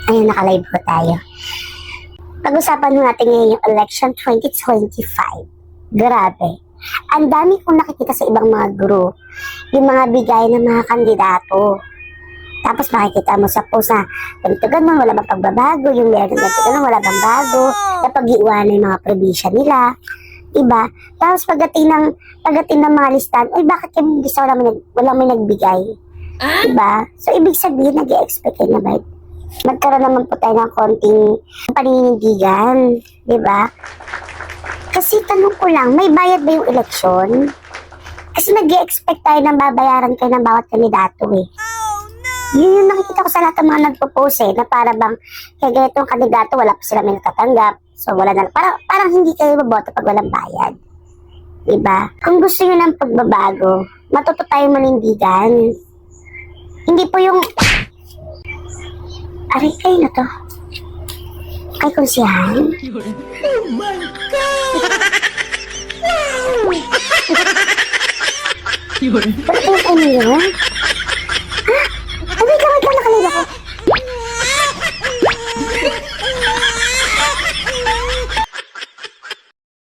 Ayun, nakalive po tayo. Pag-usapan natin ngayon yung election 2025. Grabe. Ang dami kong nakikita sa ibang mga guru, yung mga bigay ng mga kandidato. Tapos makikita mo sa post na ganito ganun, wala bang pagbabago, yung meron ganito ganun, wala bang bago, napag-iwanan yung mga probinsya nila. Diba? Tapos pagdating ng mga listahan, ay bakit kami gusto wala may nagbigay? Diba? So ibig sabihin, nag-i-expect na ba? Magkaroon naman po tayo ng konting paninindigan. Diba? Kasi tanong ko lang, may bayad ba yung eleksyon? Kasi nag-i-expect tayo ng babayaran kayo ng bawat kandidato eh. Yun yung nakikita ko sa lahat ng mga nagpo-post eh, na para bang kaya ganitong kandidato, wala pa sila may natatanggap. So wala na, parang hindi kayo maboto pag walang bayad. Diba? Kung gusto nyo ng pagbabago, matuto tayo manindigan. Hindi po yung... Aray, kayo na to. Kay Kunsihan? Oh my God! Ba't yung ano yun?